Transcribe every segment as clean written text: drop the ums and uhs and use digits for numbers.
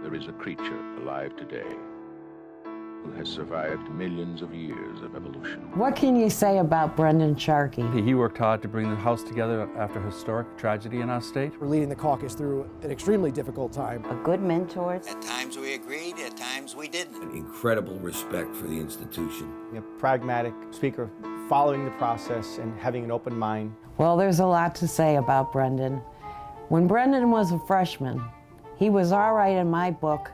there is a creature alive today who has survived millions of years of evolution. What can you say about Brendan Sharkey? He worked hard to bring the House together after a historic tragedy in our state. We're leading the caucus through an extremely difficult time. A good mentor. At times we agreed, at times we didn't. An incredible respect for the institution. A pragmatic speaker, following the process and having an open mind. Well, there's a lot to say about Brendan. When Brendan was a freshman, he was all right in my book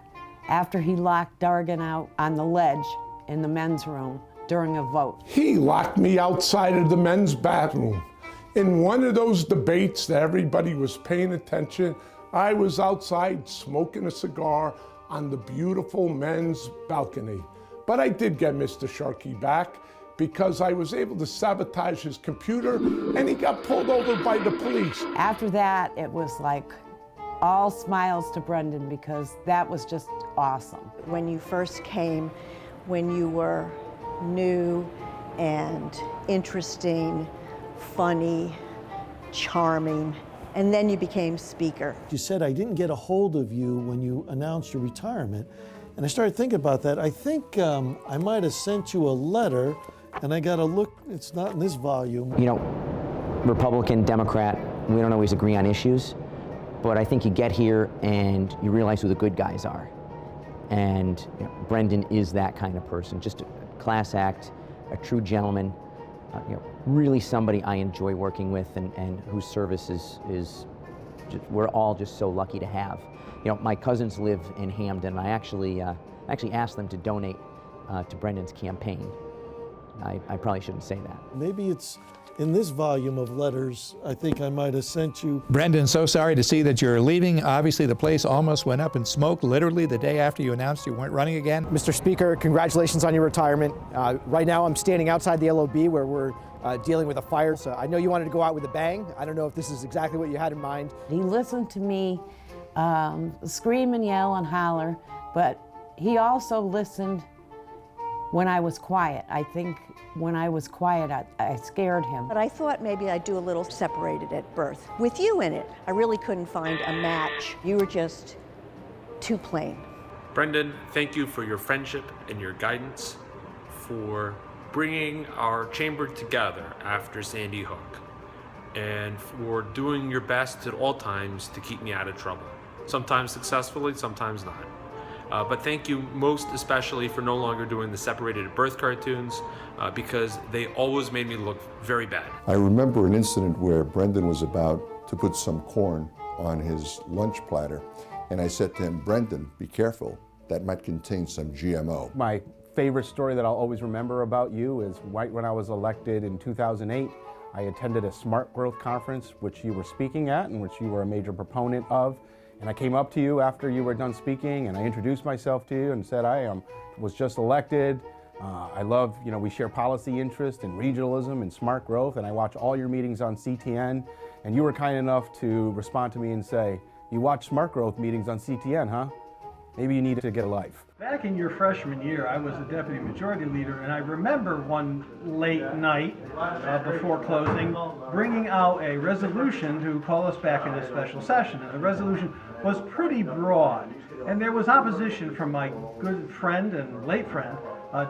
after he locked Dargan out on the ledge in the men's room during a vote. He locked me outside of the men's bathroom. In one of those debates that everybody was paying attention, I was outside smoking a cigar on the beautiful men's balcony. But I did get Mr. Sharkey back because I was able to sabotage his computer and he got pulled over by the police. After that, it was like all smiles to Brendan because that was just awesome. When you first came, when you were new and interesting, funny, charming, and then you became speaker. You said I didn't get a hold of you when you announced your retirement, and I started thinking about that. I think I might have sent you a letter, and I got to look, it's not in this volume. You know, Republican, Democrat, we don't always agree on issues, but I think you get here and you realize who the good guys are. And you know, Brendan is that kind of person, just a class act, a true gentleman, really somebody I enjoy working with and whose service is just, we're all just so lucky to have. You know, my cousins live in Hamden, and I actually asked them to donate to Brendan's campaign. I probably shouldn't say that. Maybe it's in this volume of letters. I think I might have sent you. Brendan, so sorry to see that you're leaving. Obviously, the place almost went up in smoke literally the day after you announced you weren't running again. Mr. Speaker, congratulations on your retirement. Right now I'm standing outside the LOB where we're dealing with a fire. So I know you wanted to go out with a bang. I don't know if this is exactly what you had in mind. He listened to me scream and yell and holler, but he also listened when I was quiet. I think when I was quiet, I scared him. But I thought maybe I'd do a little separated at birth. With you in it, I really couldn't find a match. You were just too plain. Brendan, thank you for your friendship and your guidance, for bringing our chamber together after Sandy Hook, and for doing your best at all times to keep me out of trouble. Sometimes successfully, sometimes not. But thank you most especially for no longer doing the separated at birth cartoons because they always made me look very bad. I remember an incident where Brendan was about to put some corn on his lunch platter, and I said to him, "Brendan, be careful, that might contain some GMO." My favorite story that I'll always remember about you is right when I was elected in 2008, I attended a Smart Growth Conference, which you were speaking at and which you were a major proponent of. And I came up to you after you were done speaking and I introduced myself to you and said I was just elected. I love, we share policy interest in regionalism and smart growth, and I watch all your meetings on CTN. And you were kind enough to respond to me and say, "You watch smart growth meetings on CTN, huh? Maybe you need to get a life." Back in your freshman year, I was the deputy majority leader, and I remember one late night before closing, bringing out a resolution to call us back into special session. And the resolution was pretty broad, and there was opposition from my good friend and late friend,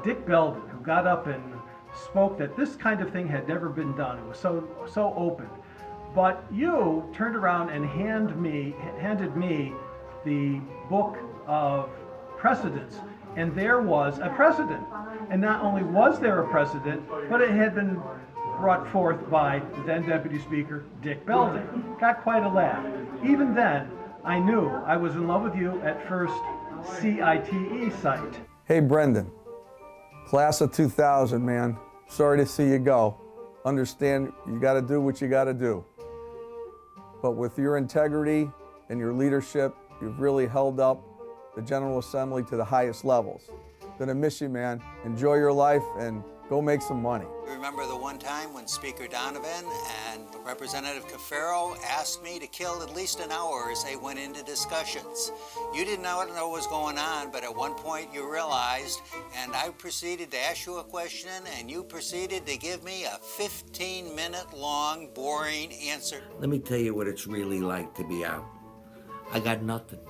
Dick Belden, who got up and spoke that this kind of thing had never been done. It was so open. But you turned around and handed me the book of precedents, and there was a precedent. And not only was there a precedent, but it had been brought forth by the then Deputy Speaker, Dick Belden. Got quite a laugh. Even then, I knew I was in love with you at first CITE sight. Hey Brendan, class of 2000, man. Sorry to see you go. Understand you gotta do what you gotta do. But with your integrity and your leadership, you've really held up the General Assembly to the highest levels. Gonna miss you, man. Enjoy your life and go make some money. Remember the one time when Speaker Donovan and Representative Cafaro asked me to kill at least an hour as they went into discussions. You didn't know what was going on, but at one point you realized, and I proceeded to ask you a question, and you proceeded to give me a 15-minute long, boring answer. Let me tell you what it's really like to be out. I got nothing.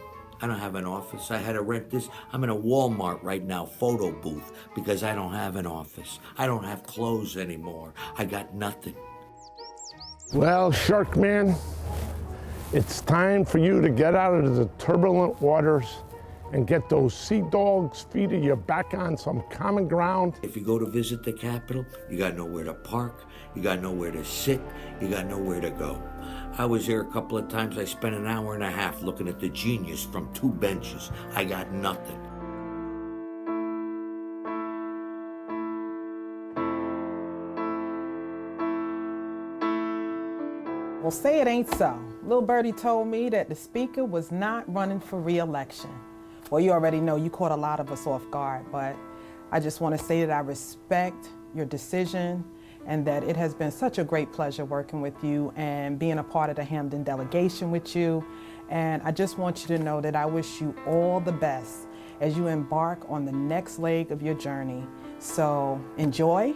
I don't have an office. I had to rent this. I'm in a Walmart right now, photo booth, because I don't have an office. I don't have clothes anymore. I got nothing. Well, Shark Man, it's time for you to get out of the turbulent waters and get those sea dogs' feet of you back on some common ground. If you go to visit the Capitol, you got nowhere to park, you got nowhere to sit, you got nowhere to go. I was there a couple of times. I spent an hour and a half looking at the genius from 2 benches. I got nothing. Well, say it ain't so. Little Birdie told me that the speaker was not running for re-election. Well, you already know you caught a lot of us off guard, but I just want to say that I respect your decision and that it has been such a great pleasure working with you and being a part of the Hamden delegation with you. And I just want you to know that I wish you all the best as you embark on the next leg of your journey. So enjoy,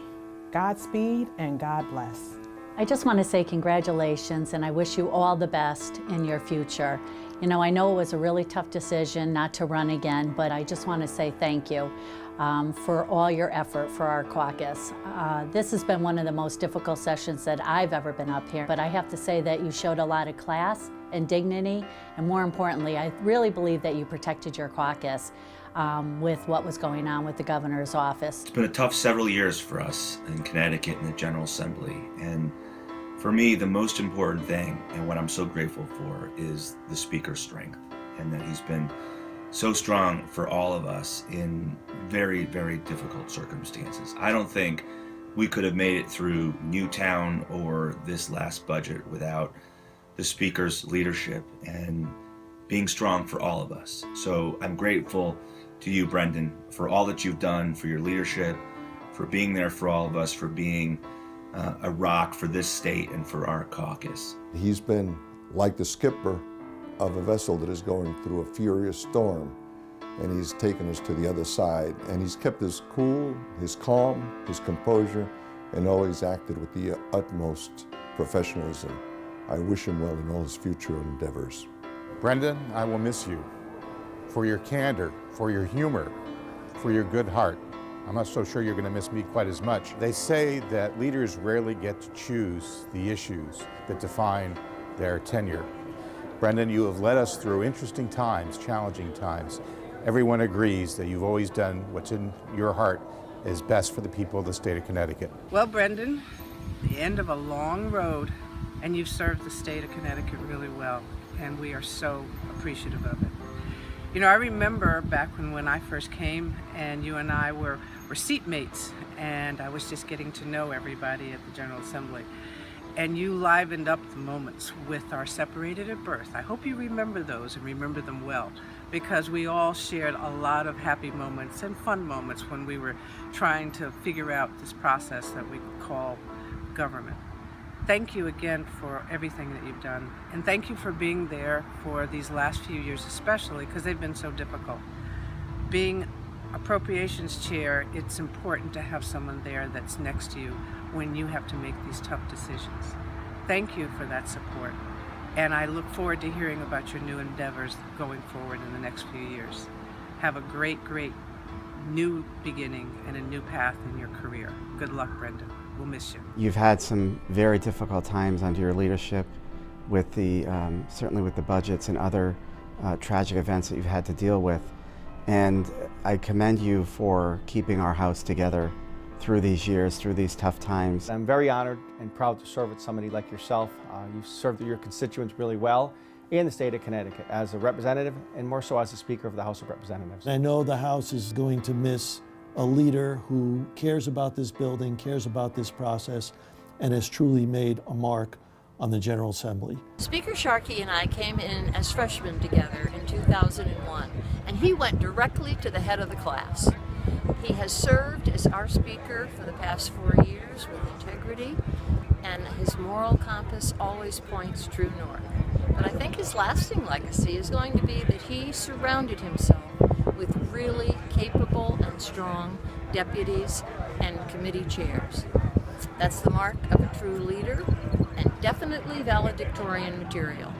Godspeed, and God bless. I just want to say congratulations, and I wish you all the best in your future. You know, I know it was a really tough decision not to run again, but I just want to say thank you for all your effort for our caucus. This has been one of the most difficult sessions that I've ever been up here, but I have to say that you showed a lot of class and dignity, and more importantly, I really believe that you protected your caucus with what was going on with the governor's office. It's been a tough several years for us in Connecticut in the General Assembly, and for me, the most important thing, and what I'm so grateful for, is the Speaker's strength, and that he's been so strong for all of us in very, very difficult circumstances. I don't think we could have made it through Newtown or this last budget without the Speaker's leadership and being strong for all of us. So I'm grateful to you, Brendan, for all that you've done, for your leadership, for being there for all of us, for being a rock for this state and for our caucus. He's been like the skipper of a vessel that is going through a furious storm, and he's taken us to the other side, and he's kept his cool, his calm, his composure, and always acted with the utmost professionalism. I wish him well in all his future endeavors. Brendan, I will miss you for your candor, for your humor, for your good heart. I'm not so sure you're going to miss me quite as much. They say that leaders rarely get to choose the issues that define their tenure. Brendan, you have led us through interesting times, challenging times. Everyone agrees that you've always done what's in your heart is best for the people of the state of Connecticut. Well, Brendan, the end of a long road, and you've served the state of Connecticut really well, and we are so appreciative of it. You know, I remember back when I first came and you and I were seatmates, and I was just getting to know everybody at the General Assembly. And you livened up the moments with our separated at birth. I hope you remember those and remember them well, because we all shared a lot of happy moments and fun moments when we were trying to figure out this process that we call government. Thank you again for everything that you've done, and thank you for being there for these last few years especially, because they've been so difficult. Being Appropriations Chair, it's important to have someone there that's next to you when you have to make these tough decisions. Thank you for that support, and I look forward to hearing about your new endeavors going forward in the next few years. Have a great, great new beginning and a new path in your career. Good luck, Brendan. We'll miss you. You've had some very difficult times under your leadership with the, certainly with the budgets and other tragic events that you've had to deal with. And I commend you for keeping our house together through these years, through these tough times. I'm very honored and proud to serve with somebody like yourself. You've served your constituents really well in the state of Connecticut as a representative, and more so as a Speaker of the House of Representatives. I know the House is going to miss a leader who cares about this building, cares about this process, and has truly made a mark on the General Assembly. Speaker Sharkey and I came in as freshmen together in 2001, and he went directly to the head of the class. He has served as our Speaker for the past 4 years with integrity, and his moral compass always points true north. But I think his lasting legacy is going to be that he surrounded himself with really capable and strong deputies and committee chairs. That's the mark of a true leader, and definitely valedictorian material.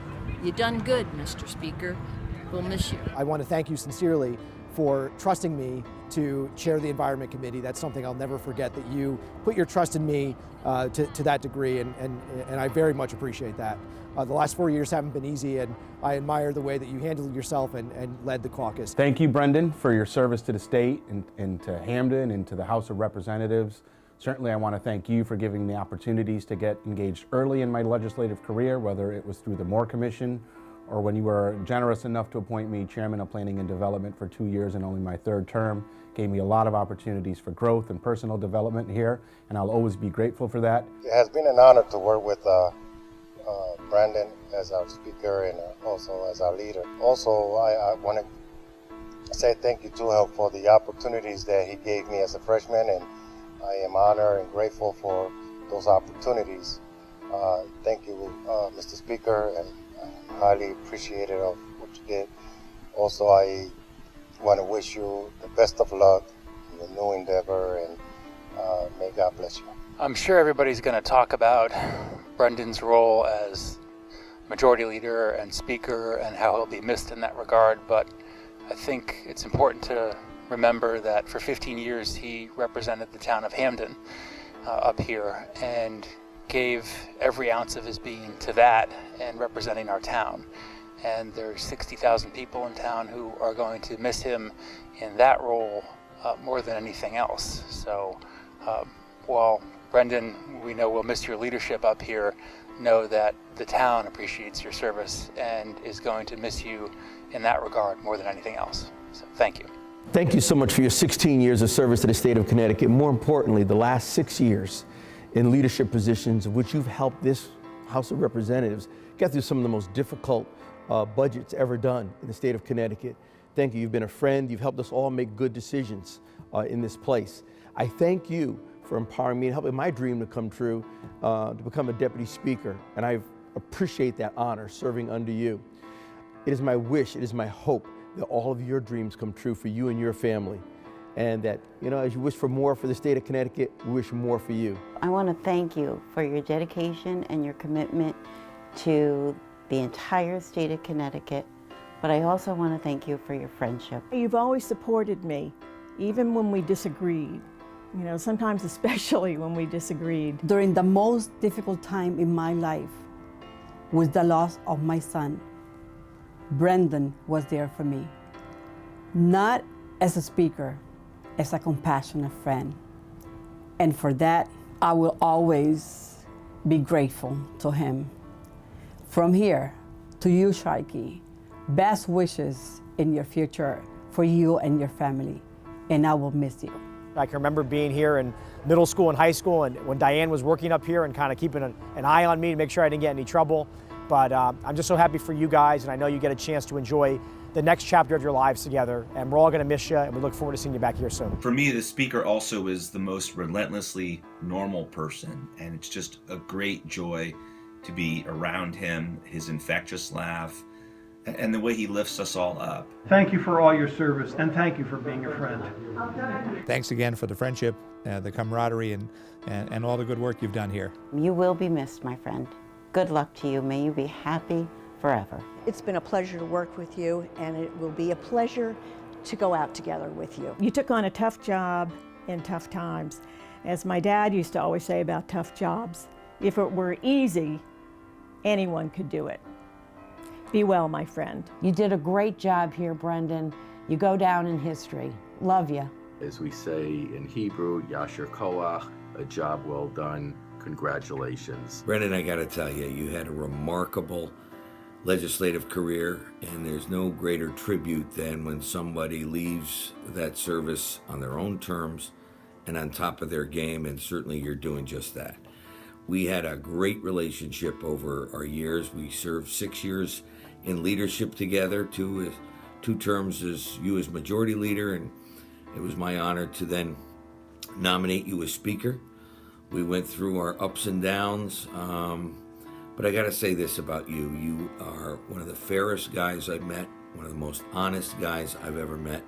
You done good, Mr. Speaker. We'll miss you. I want to thank you sincerely for trusting me to chair the Environment Committee. That's something I'll never forget, that you put your trust in me to that degree, and I very much appreciate that. The last 4 years haven't been easy, and I admire the way that you handled yourself and led the caucus. Thank you, Brendan, for your service to the state and to Hamden and to the House of Representatives. Certainly, I want to thank you for giving me opportunities to get engaged early in my legislative career, whether it was through the Moore Commission or when you were generous enough to appoint me Chairman of Planning and Development for 2 years in only my third term. Gave me a lot of opportunities for growth and personal development here, and I'll always be grateful for that. It has been an honor to work with Brandon as our speaker and also as our leader. Also, I want to say thank you to him for the opportunities that he gave me as a freshman, and I am honored and grateful for those opportunities. Thank you, Mr. Speaker, and I'm highly appreciative of what you did. Also, I want to wish you the best of luck in your new endeavor, and may God bless you. I'm sure everybody's going to talk about Brendan's role as Majority Leader and Speaker and how he'll be missed in that regard, but I think it's important to remember that for 15 years he represented the town of Hamden up here and gave every ounce of his being to that and representing our town. And there's 60,000 people in town who are going to miss him in that role more than anything else. So while Brendan, we know we'll miss your leadership up here, know that the town appreciates your service and is going to miss you in that regard more than anything else. So thank you. Thank you so much for your 16 years of service to the state of Connecticut. More importantly, the last 6 years in leadership positions of which you've helped this House of Representatives get through some of the most difficult budgets ever done in the state of Connecticut. Thank you. You've been a friend. You've helped us all make good decisions in this place. I thank you for empowering me and helping my dream to come true, to become a deputy speaker. And I appreciate that honor serving under you. It is my wish, it is my hope that all of your dreams come true for you and your family. And that, as you wish for more for the state of Connecticut, we wish more for you. I want to thank you for your dedication and your commitment to the entire state of Connecticut, but I also want to thank you for your friendship. You've always supported me, even when we disagreed. Sometimes especially when we disagreed. During the most difficult time in my life was the loss of my son. Brendan was there for me, not as a speaker, as a compassionate friend. And for that, I will always be grateful to him. From here to you, Sharkey, best wishes in your future for you and your family, and I will miss you. I can remember being here in middle school and high school, and when Diane was working up here and kind of keeping an eye on me to make sure I didn't get in any trouble. But I'm just so happy for you guys, and I know you get a chance to enjoy the next chapter of your lives together, and we're all going to miss you, and we look forward to seeing you back here soon. For me, the speaker also is the most relentlessly normal person, and it's just a great joy to be around him, his infectious laugh, and the way he lifts us all up. Thank you for all your service, and thank you for being a friend. Thanks again for the friendship, the camaraderie, and all the good work you've done here. You will be missed, my friend. Good luck to you. May you be happy forever. It's been a pleasure to work with you, and it will be a pleasure to go out together with you. You took on a tough job in tough times. As my dad used to always say about tough jobs, if it were easy, anyone could do it. Be well, my friend. You did a great job here, Brendan. You go down in history. Love you. As we say in Hebrew, Yasher Koach, a job well done. Congratulations. Brendan, I got to tell you, you had a remarkable legislative career, and there's no greater tribute than when somebody leaves that service on their own terms and on top of their game, and certainly you're doing just that. We had a great relationship over our years. We served 6 years in leadership together, two terms as you as majority leader, and it was my honor to then nominate you as speaker. We went through our ups and downs, but I got to say this about you. You are one of the fairest guys I've met, one of the most honest guys I've ever met.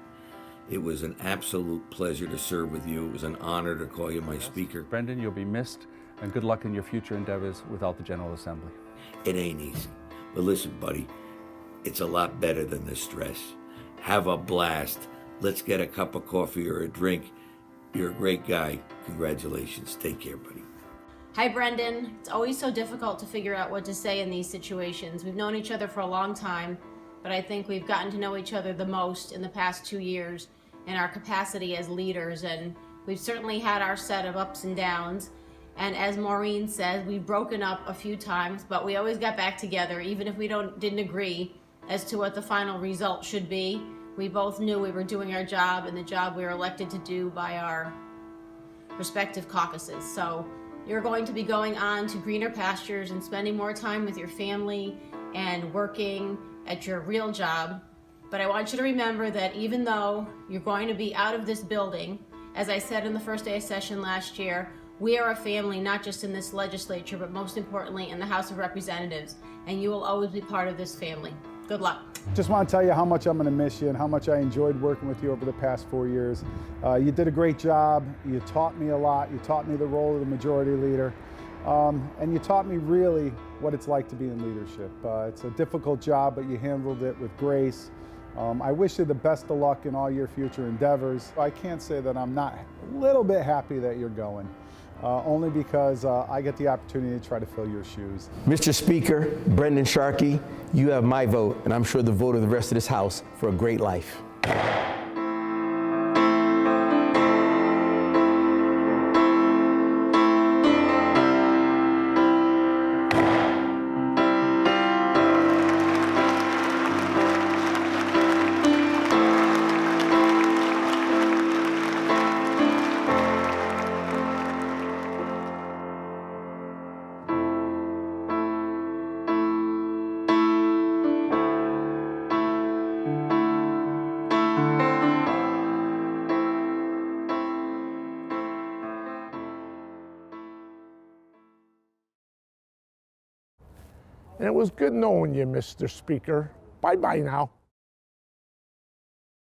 It was an absolute pleasure to serve with you. It was an honor to call you my speaker. Brendan, you'll be missed, and good luck in your future endeavors without the General Assembly. It ain't easy. But listen, buddy, it's a lot better than the stress. Have a blast. Let's get a cup of coffee or a drink. You're a great guy. Congratulations. Take care, buddy. Hi, Brendan. It's always so difficult to figure out what to say in these situations. We've known each other for a long time, but I think we've gotten to know each other the most in the past 2 years in our capacity as leaders, and we've certainly had our set of ups and downs. And as Maureen says, we've broken up a few times, but we always got back together, even if we didn't agree as to what the final result should be. We both knew we were doing our job and the job we were elected to do by our respective caucuses. So you're going to be going on to greener pastures and spending more time with your family and working at your real job. But I want you to remember that even though you're going to be out of this building, as I said in the first day of session last year, we are a family, not just in this legislature, but most importantly in the House of Representatives, and you will always be part of this family. Good luck. Just want to tell you how much I'm going to miss you and how much I enjoyed working with you over the past 4 years. You did a great job. You taught me a lot. You taught me the role of the majority leader. And you taught me really what it's like to be in leadership. It's a difficult job, but you handled it with grace. I wish you the best of luck in all your future endeavors. I can't say that I'm not a little bit happy that you're going. Only because I get the opportunity to try to fill your shoes. Mr. Speaker, Brendan Sharkey, you have my vote, and I'm sure the vote of the rest of this House for a great life. And it was good knowing you, Mr. Speaker. Bye-bye now.